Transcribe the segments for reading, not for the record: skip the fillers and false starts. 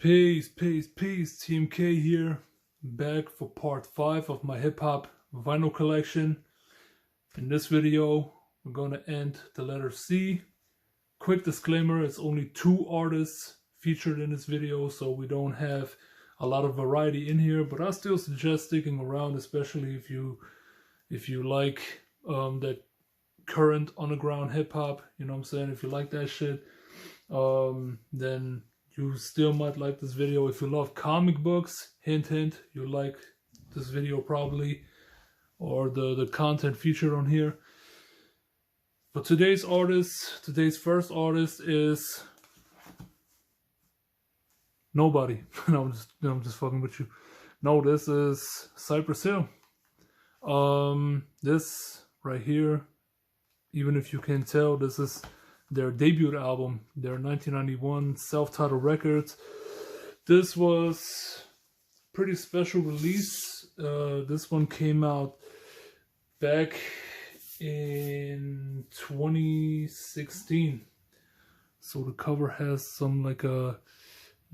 Peace, TMK here, back for part 5 of my hip-hop vinyl collection. In this video, we're gonna end the letter C. Quick disclaimer, it's only 2 artists featured in this video, so we don't have a lot of variety in here, but I still suggest sticking around, especially if you like that current underground hip-hop, you know what I'm saying? If you like that shit, then you still might like this video. If you love comic books, hint hint, you like this video probably, or the content featured on here. But today's first artist is nobody. No, I'm just fucking with you. No, this is Cypress Hill. This right here, even if you can tell, this is their debut album, their 1991 self-titled record. This was a pretty special release. This one came out back in 2016. So the cover has some like a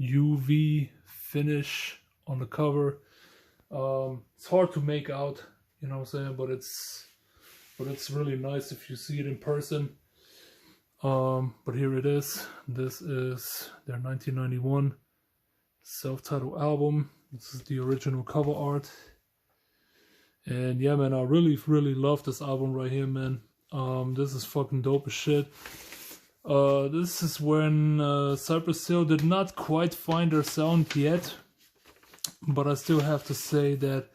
UV finish on the cover. It's hard to make out, you know what I'm saying, but it's really nice if you see it in person. But here it is. This is their 1991 self-titled album. This is the original cover art. And yeah, man, I really love this album right here, man. This is fucking dope as shit. This is when Cypress Hill did not quite find their sound yet, but I still have to say that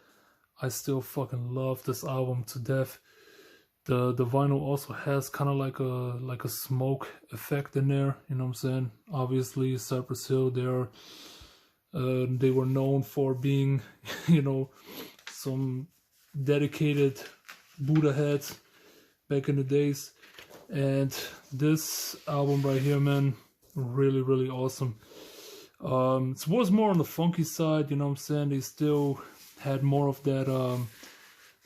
I still fucking love this album to death. The vinyl also has kind of like a smoke effect in there, you know what I'm saying? Obviously, Cypress Hill, they were known for being, you know, some dedicated Buddha heads back in the days. And this album right here, man, really awesome. It was more on the funky side, you know what I'm saying? They still had more of that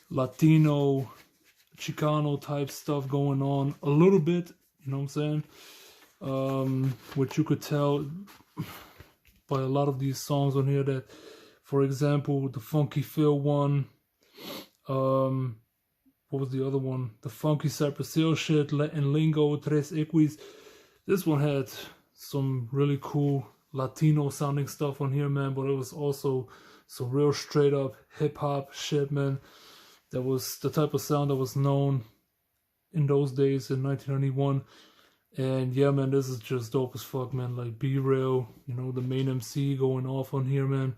Latino, Chicano type stuff going on a little bit, you know what I'm saying? Which you could tell by a lot of these songs on here that, for example, the Funky Phil one, what was the other one? The Funky Cypress Hill shit, and Lingo, Tres Equis. This one had some really cool Latino sounding stuff on here, man, but it was also some real straight up hip hop shit, man. That was the type of sound that was known in those days in 1991. And yeah, man, this is just dope as fuck, man. Like, Be Real, you know, the main MC going off on here, man.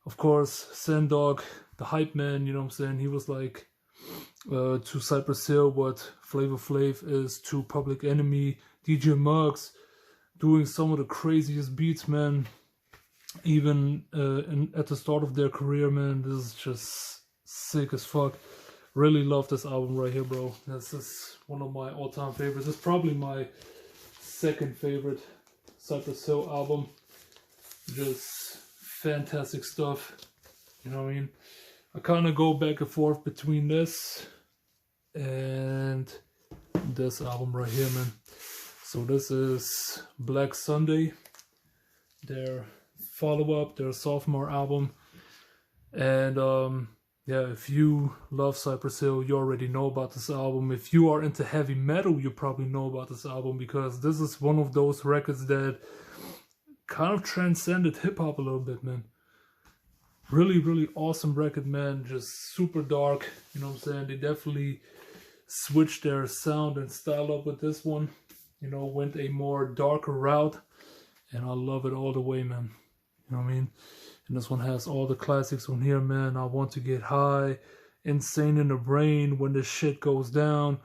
Of course, Sendog, the hype man, you know what I'm saying? He was like to Cypress Hill what Flavor Flav is to Public Enemy. DJ Muggs doing some of the craziest beats, man. Even at the start of their career, man. This is just sick as fuck. Really love this album right here, bro. This is one of my all-time favorites. It's probably my second favorite Cypress Hill album. Just fantastic stuff. You know what I mean? I kind of go back and forth between this and this album right here, man. So this is Black Sunday, their follow-up, their sophomore album. And yeah, if you love Cypress Hill, you already know about this album. If you are into heavy metal, you probably know about this album, because this is one of those records that kind of transcended hip-hop a little bit, man. Really awesome record, man. Just super dark, you know what I'm saying? They definitely switched their sound and style up with this one. You know, went a more darker route, and I love it all the way, man. You know what I mean? And this one has all the classics on here, man. I Want to Get High, Insane in the Brain, When the Shit Goes Down,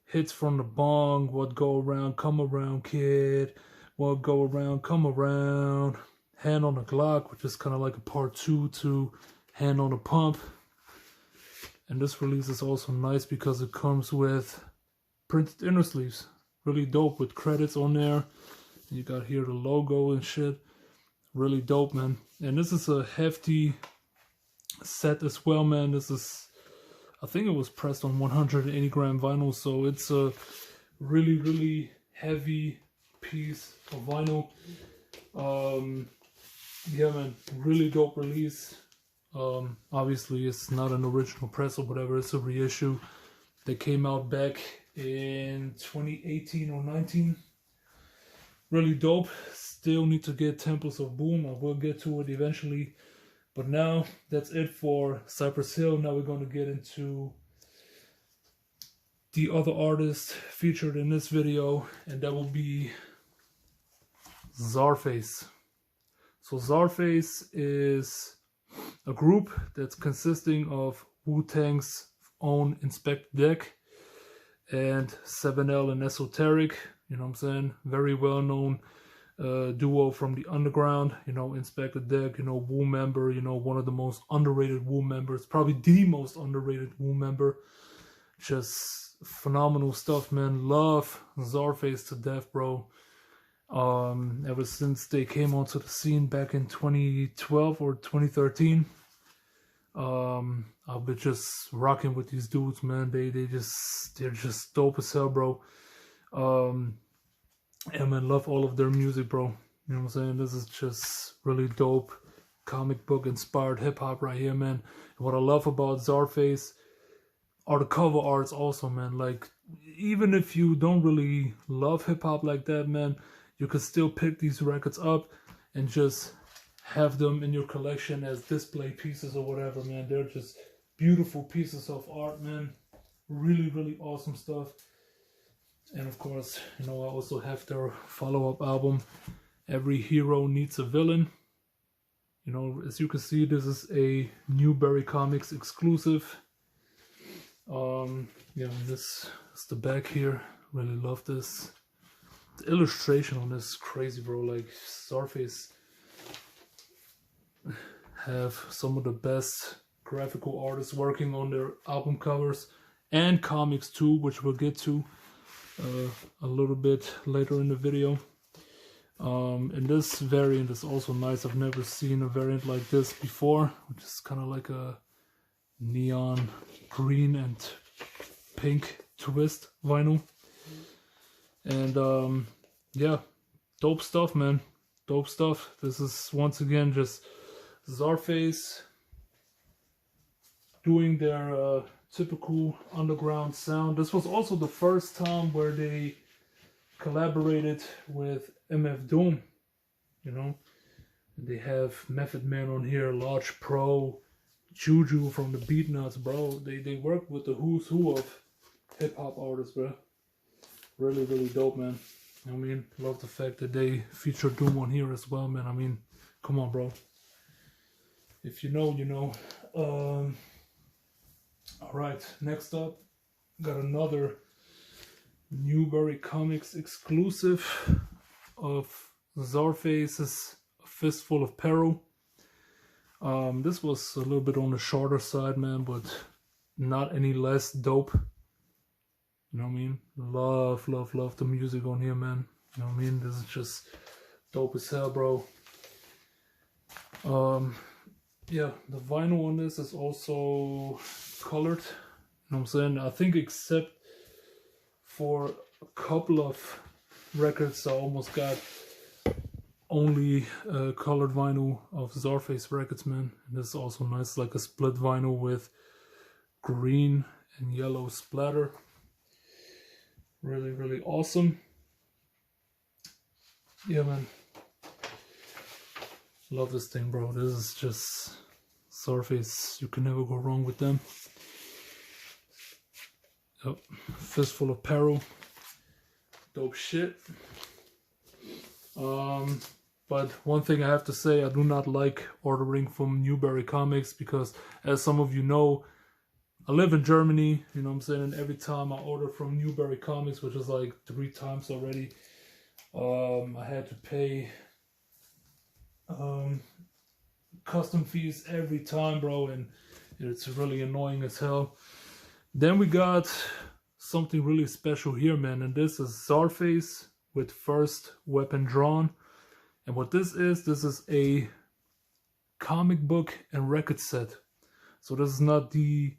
Hits from the Bong, What Go Around, Come Around, Kid, What Go Around, Come Around, Hand on the Glock, which is kind of like a part 2 to Hand on the Pump. And this release is also nice because it comes with printed inner sleeves. Really dope, with credits on there. You got here the logo and shit. Really dope, man. And this is a hefty set as well, man. This is, I think it was pressed on 180 gram vinyl, so it's a really heavy piece of vinyl. Yeah, man, really dope release. Obviously, it's not an original press or whatever. It's a reissue. They came out back in 2018 or 19. Really dope. Still need to get Temples of Boom. I will get to it eventually. But now, that's it for Cypress Hill. Now we're going to get into the other artist featured in this video. And that will be Czarface. So Czarface is a group that's consisting of Wu-Tang's own Inspect Deck and 7L and Esoteric, you know what I'm saying? Very well known duo from the underground, you know, Inspect Deck, you know, Wu member, you know, one of the most underrated Wu members, probably the most underrated Wu member. Just phenomenal stuff, man. Love Czarface to death, bro. Ever since they came onto the scene back in 2012 or 2013, I've been just rocking with these dudes, man. They're just dope as hell, bro. And man, love all of their music, bro. You know what I'm saying? This is just really dope comic book inspired hip hop right here, man. And what I love about Czarface are the cover arts also, man. Like, even if you don't really love hip hop like that, man, you could still pick these records up and just have them in your collection as display pieces or whatever, man. They're just beautiful pieces of art, man. Really, really awesome stuff. And of course, you know, I also have their follow-up album, Every Hero Needs a Villain. You know, as you can see, this is a Newberry Comics exclusive. Yeah, this is the back here. Really love this. The illustration on this is crazy, bro. Like, Czarface have some of the best graphical artists working on their album covers and comics too, which we'll get to a little bit later in the video. And this variant is also nice. I've never seen a variant like this before, which is kind of like a neon green and pink twist vinyl. And yeah, dope stuff, man. Dope stuff. This is once again just Czarface doing their typical underground sound. This was also the first time where they collaborated with MF Doom, you know. They have Method Man on here, Large Pro, Juju from the Beatnuts, bro. They work with the who's who of hip hop artists, bro. Really, really dope, man. I mean, love the fact that they feature Doom on here as well, man. I mean, come on, bro. If you know, you know. Alright, next up, got another Newberry Comics exclusive of Czarface's Fistful of Peril. This was a little bit on the shorter side, man, but not any less dope. You know what I mean? Love, love, love the music on here, man. You know what I mean? This is just dope as hell, bro. Yeah, the vinyl on this is also colored. You know what I'm saying? I think except for a couple of records, I almost got only colored vinyl of Czarface records, man. And this is also nice, like a split vinyl with green and yellow splatter. Really, really awesome. Yeah, man. Love this thing, bro. This is just Czarface. You can never go wrong with them. Yep. Fistful of Peril. Dope shit. But one thing I have to say, I do not like ordering from Newberry Comics because, as some of you know, I live in Germany, you know what I'm saying, and every time I order from Newberry Comics, which is like 3 times already, I had to pay custom fees every time, bro, and it's really annoying as hell. Then we got something really special here, man, and this is Czarface with First Weapon Drawn. And what this is a comic book and record set. So this is not the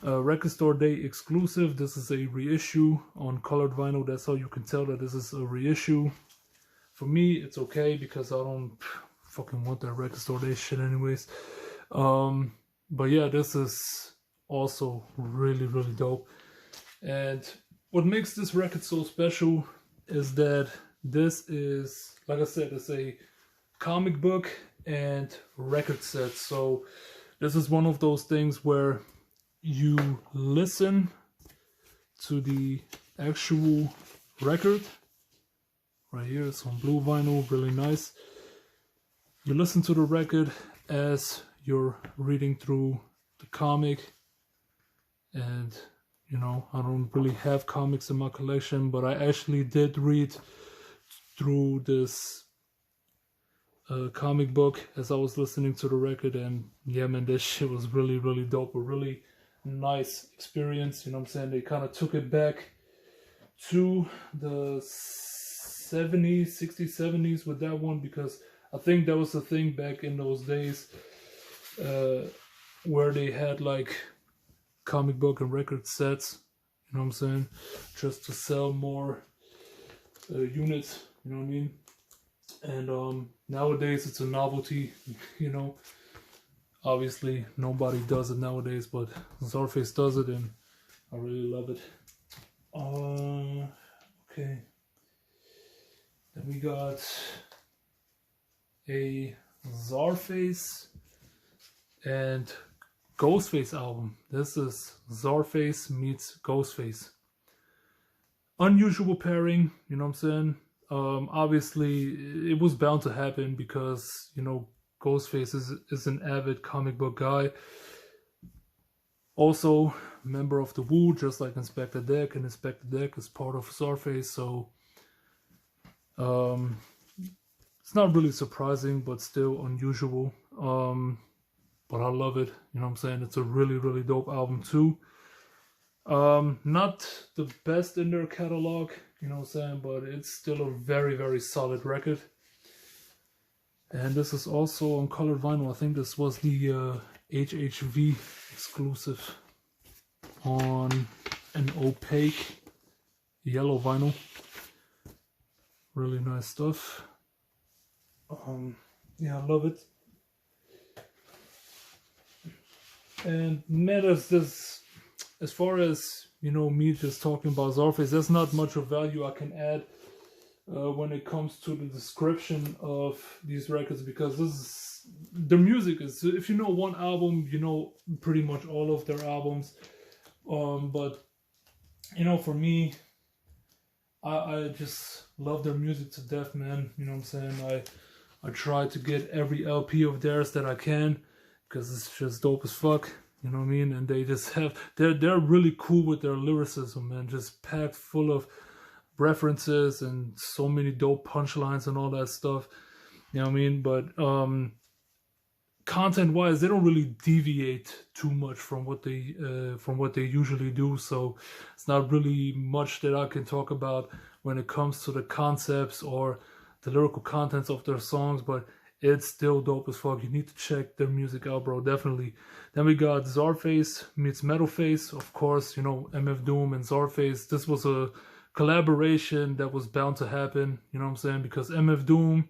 Record Store Day exclusive. This is a reissue on colored vinyl. That's how you can tell that this is a reissue. for me, it's okay because I don't fucking want that record store day shit anyways. But yeah, this is also really, really dope. And what makes this record so special is that this is, like I said, it's a comic book and record set. So this is one of those things where you listen to the actual record. Right here, it's on blue vinyl, really nice. You listen to the record as you're reading through the comic. And, you know, I don't really have comics in my collection, but I actually did read through this comic book as I was listening to the record. And yeah, man, this shit was really, really dope. A really nice experience, you know what I'm saying? They kind of took it back to the 70s, 60s, 70s with that one, because I think that was the thing back in those days where they had like comic book and record sets, you know what I'm saying, just to sell more units, you know what I mean? And nowadays it's a novelty, you know. Obviously nobody does it nowadays, but Czarface does it and I really love it. Okay. Then we got a Czarface and Ghostface album. This is Czarface meets Ghostface. Unusual pairing, you know what I'm saying? Obviously, it was bound to happen because, you know, Ghostface is an avid comic book guy. Also, member of the Wu, just like Inspector Deck, and Inspector Deck is part of Czarface, so it's not really surprising, but still unusual. But I love it, you know what I'm saying? It's a really, really dope album too. Not the best in their catalog, you know what I'm saying, but it's still a very, very solid record. And this is also on colored vinyl. I think this was the HHV exclusive on an opaque yellow vinyl. Really nice stuff. Yeah, I love it. And matters this, as far as, you know, me just talking about Czarface, there's not much of value I can add when it comes to the description of these records, because this is, the music is, if you know one album, you know pretty much all of their albums. But, you know, for me, I just love their music to death, man. You know what I'm saying? I try to get every LP of theirs that I can, because it's just dope as fuck. You know what I mean? And they just have, they're really cool with their lyricism, man. Just packed full of references and so many dope punchlines and all that stuff. You know what I mean? But content-wise, they don't really deviate too much from what they usually do. So it's not really much that I can talk about when it comes to the concepts or the lyrical contents of their songs, but it's still dope as fuck. You need to check their music out, bro, definitely. Then we got Czarface meets Metalface, of course, you know, MF Doom and Czarface. This was a collaboration that was bound to happen, you know what I'm saying, because MF Doom,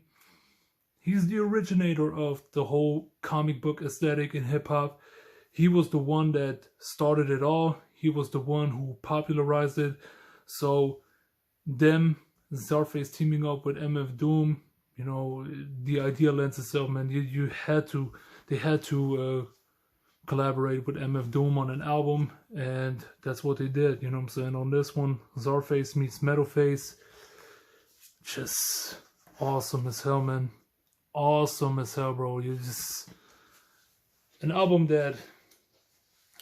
he's the originator of the whole comic book aesthetic in hip-hop. He was the one that started it all. He was the one who popularized it. So them, Czarface teaming up with MF Doom, you know, the idea lends itself, man. They had to collaborate with MF Doom on an album, and that's what they did, you know what I'm saying. On this one, Czarface meets Metalface, just awesome as hell, man. Awesome as hell, bro. You just, an album that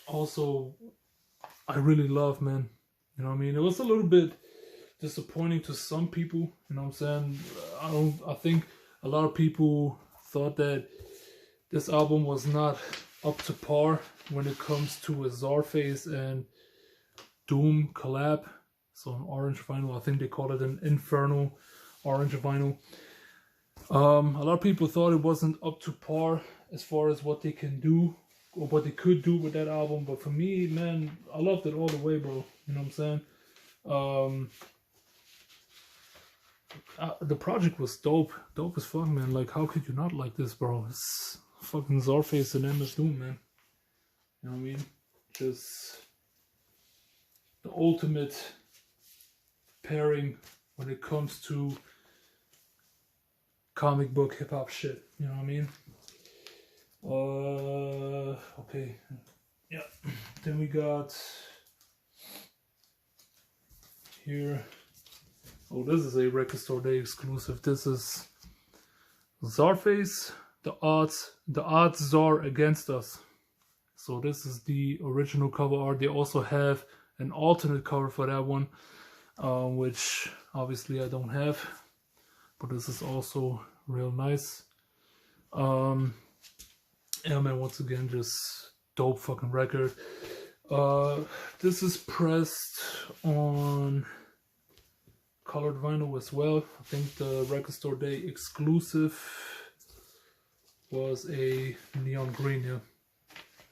also I really love, man. You know what I mean? It was a little bit disappointing to some people, you know what I'm saying? I think a lot of people thought that this album was not up to par when it comes to a Czarface and Doom collab. So an orange vinyl, I think they call it an Infernal orange vinyl. A lot of people thought it wasn't up to par as far as what they can do or what they could do with that album, but for me, man, I loved it all the way, bro. You know what I'm saying? the project was dope as fuck, man. Like, how could you not like this, bro? It's fucking Czarface and MS Doom, man. You know what I mean? Just the ultimate pairing when it comes to comic book hip hop shit. You know what I mean? Okay. Yeah. Then we got here. Oh, this is a Record Store Day exclusive. This is Czarface, the odds are against us. So this is the original cover art. They also have an alternate cover for that one, which obviously I don't have, but this is also real nice. Yeah, man, once again, just dope fucking record. This is pressed on colored vinyl as well. I think the Record Store Day exclusive was a neon green. Yeah,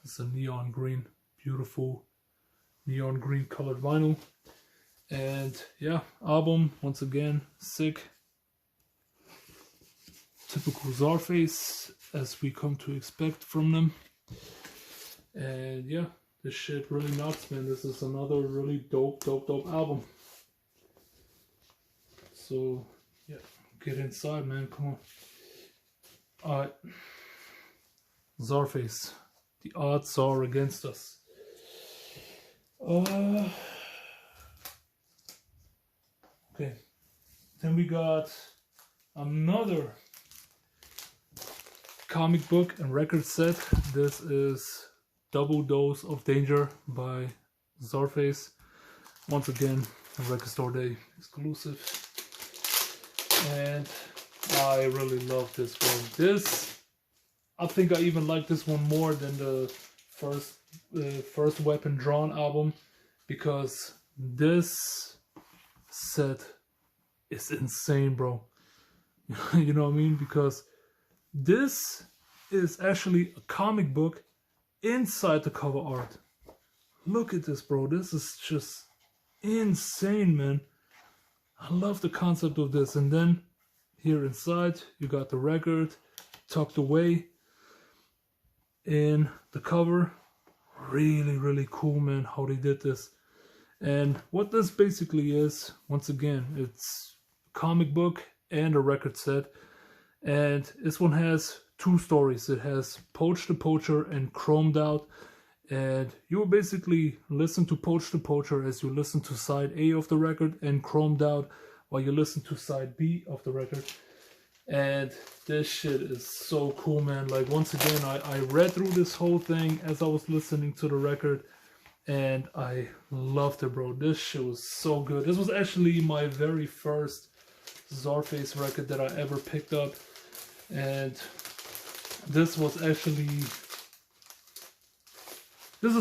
it's a neon green, beautiful neon green colored vinyl. And yeah, album, once again, sick. Typical Czarface, as we come to expect from them. And yeah, this shit really nuts, man. This is another really dope album. So yeah, get inside, man. Come on. Alright. Czarface. The odds are against us. Okay. Then we got another comic book and record set. This is Double Dose of Danger by Czarface. Once again, a Record Store Day exclusive. And I really love this one. I think I even like this one more than the first Weapon Drawn album, because this set is insane, bro. You know what I mean? Because this is actually a comic book inside the cover art. Look at this, bro. This is just insane, man. I love the concept of this. And then here inside, you got the record tucked away in the cover. Really cool, man, how they did this. And what this basically is, once again, it's a comic book and a record set. And this one has two stories. It has Poach the Poacher and Chromed Out. And you will basically listen to Poach the Poacher as you listen to side A of the record, and Chromed Out while you listen to side B of the record. And this shit is so cool, man. Like, once again, I read through this whole thing as I was listening to the record, and I loved it, bro. This shit was so good. This was actually my very first Czarface record that I ever picked up. And this is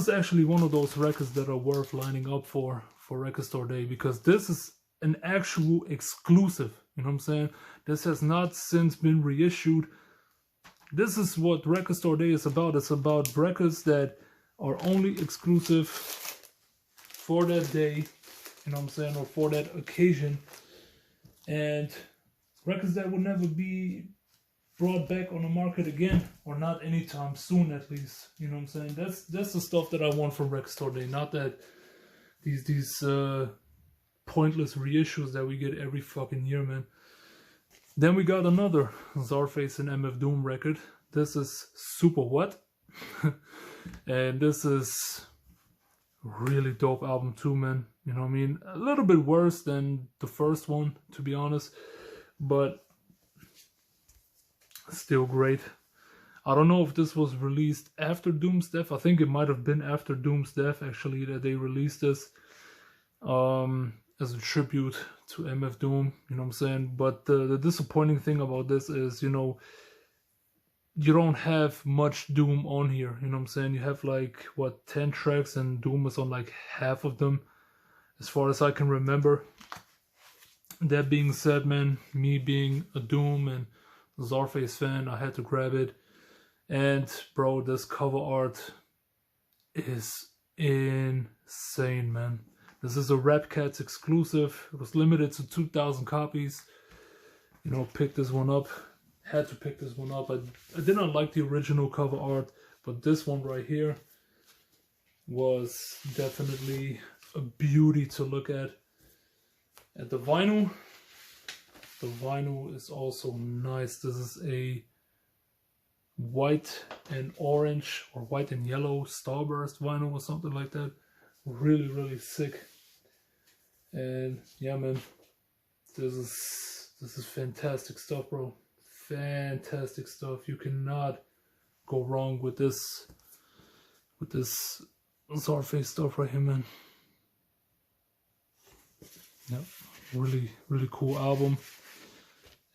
actually one of those records that are worth lining up for Record Store Day, because this is an actual exclusive. You know what I'm saying? This has not since been reissued. This is what Record Store Day is about. It's about records that are only exclusive for that day, you know what I'm saying, or for that occasion. And records that will never be brought back on the market again, or not anytime soon, at least. You know what I'm saying? That's the stuff that I want from Record Store Day. Not that these pointless reissues that we get every fucking year, man. Then we got another Czarface and MF Doom record. This is Super What? And this is a really dope album too, man. You know what I mean? A little bit worse than the first one, to be honest, but still great. I don't know if this was released after Doom's death. I think it might have been after Doom's death, actually, that they released this as a tribute to MF Doom, you know what I'm saying? But the disappointing thing about this is, you know, you don't have much Doom on here, you know what I'm saying? You have like, what, 10 tracks, and Doom is on like half of them, as far as I can remember. That being said, man, me being a Doom and Czarface fan, I had to grab it. And bro, this cover art is insane, man. This is a Rap Cats exclusive. It was limited to 2,000 copies. you know, pick this one up. Had to pick this one up. I didn't like the original cover art, but this one right here was definitely a beauty to look at. And the vinyl is also nice. This is a white and orange or white and yellow starburst vinyl or something like that. Really, really sick. And yeah, man, this is fantastic stuff, bro. Fantastic stuff. You cannot go wrong with this Czarface stuff right here, man. Yep, really, really cool album.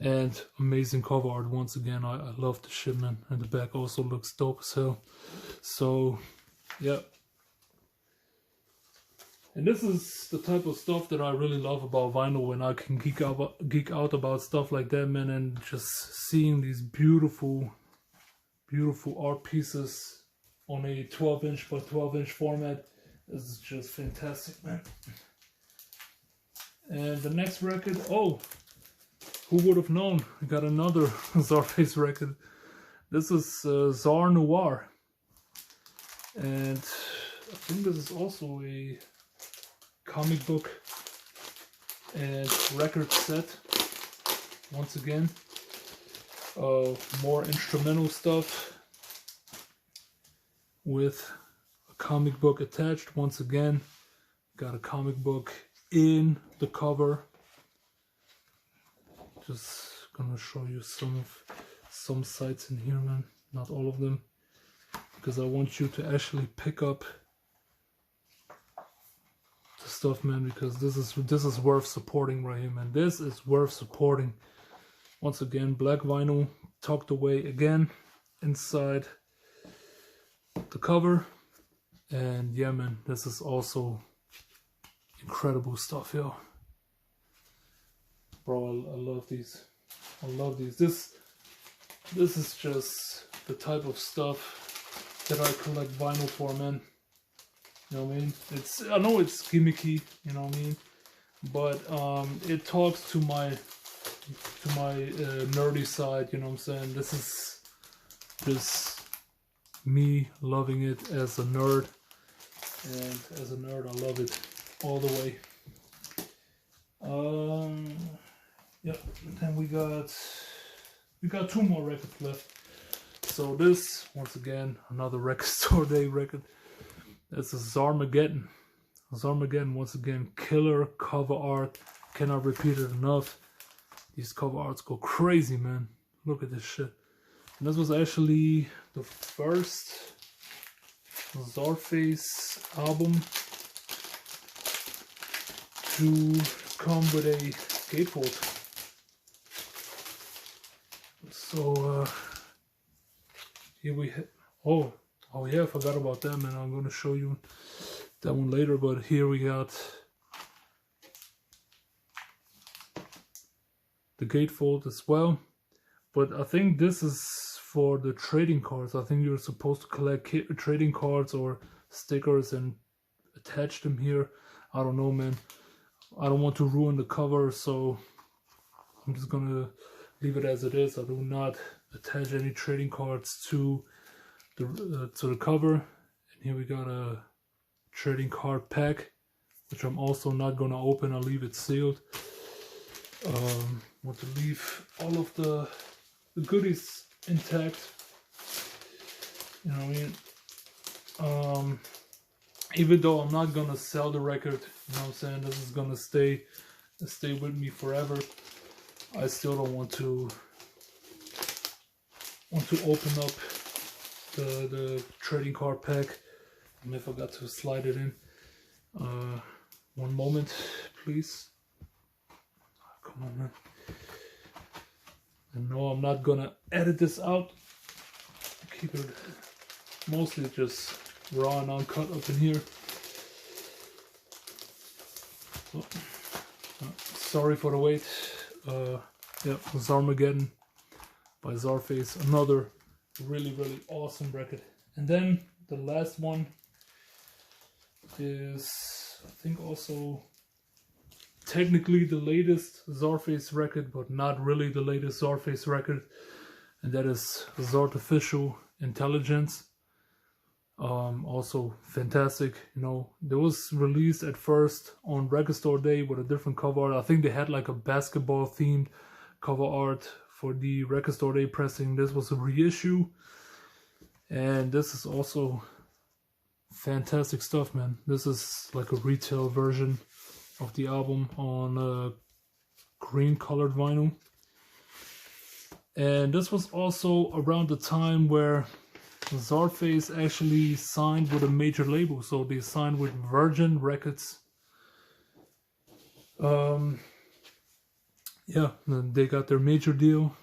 And amazing cover art once again. I love the shit, man. And the back also looks dope as hell. So, yeah. And this is the type of stuff that I really love about vinyl, when I can geek out about stuff like that, man. And just seeing these beautiful, beautiful art pieces on a 12-inch by 12-inch format is just fantastic, man. And the next record, oh, who would have known? We got another Czarface record. This is Czar Noir. And I think this is also a comic book and record set. Once again, more instrumental stuff with a comic book attached. Once again, got a comic book in the cover. Just gonna show you some sites in here, man. Not all of them, because I want you to actually pick up the stuff, man. Because this is worth supporting right here, man. This is worth supporting. Once again, black vinyl tucked away again inside the cover, and yeah, man, this is also incredible stuff, yo. Bro, I love these. I love these. This is just the type of stuff that I collect vinyl for, man. You know what I mean? I know it's gimmicky, you know what I mean? But it talks to my nerdy side, you know what I'm saying? This is just me loving it as a nerd. And as a nerd, I love it all the way. Yeah, then we got two more records left. So this, once again, another record store day record. That's a Czarmaggedon. Czarmaggedon, once again, killer cover art. Cannot repeat it enough. These cover arts go crazy, man. Look at this shit. And this was actually the first Czarface album to come with a gatefold. So here we have, oh yeah, I forgot about that, man. I'm gonna show you that one later, but here we got the gatefold as well. But I think this is for the trading cards. I think you're supposed to collect trading cards or stickers and attach them here. I don't know, man. I don't want to ruin the cover, so I'm just gonna leave it as it is. I do not attach any trading cards to the cover. And here we got a trading card pack, which I'm also not gonna open. I'll leave it sealed. Want to leave all of the goodies intact. You know what I mean? Even though I'm not gonna sell the record, you know what I'm saying, this is gonna stay with me forever. I still don't want to open up the trading card pack. I forgot to slide it in. One moment, please. Come on, man. And no, I'm not gonna edit this out. Keep it mostly just raw and uncut up in here. Oh, sorry for the wait. Yeah, Czarmaggedon by Czarface, another really, really awesome record. And then the last one is, I think, also technically the latest Czarface record, but not really the latest Czarface record, and that is Czartifical Intelligence. Also fantastic. You know, it was released at first on Record Store Day with a different cover art. I think they had like a basketball themed cover art for the Record Store Day pressing. This was a reissue, and this is also fantastic stuff, man. This is like a retail version of the album on green colored vinyl. And this was also around the time where Czarface actually signed with a major label. So they signed with Virgin Records. Yeah, they got their major deal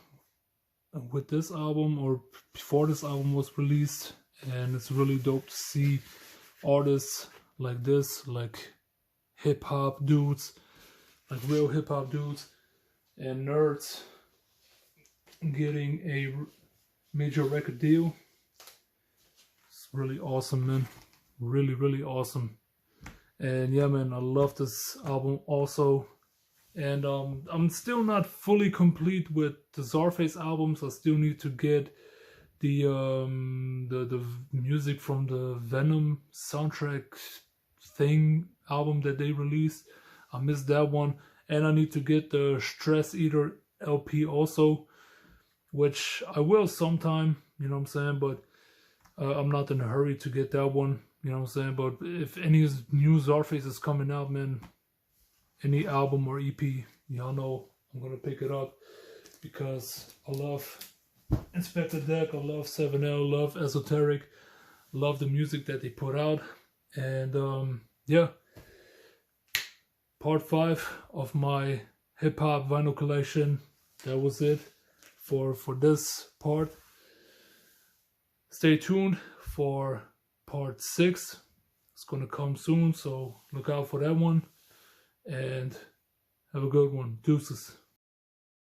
with this album, or before this album was released. And it's really dope to see artists like this, like hip-hop dudes, like real hip-hop dudes and nerds, getting a major record deal. It's really awesome, man. Really, really awesome. And yeah, man, I love this album also. And I'm still not fully complete with the Czarface albums. I still need to get the music from the Venom soundtrack thing album that they released. I missed that one. And I need to get the Stress Eater LP also, which I will sometime, you know what I'm saying, but I'm not in a hurry to get that one, you know what I'm saying. But if any new Czarface is coming out, man, any album or EP, y'all know I'm gonna pick it up, because I love Inspector Deck, I love 7L, love Esoteric, love the music that they put out. And yeah, part 5 of my hip-hop vinyl collection. That was it for this part. Stay tuned for part 6. It's gonna come soon, so look out for that one. And have a good one. Deuces.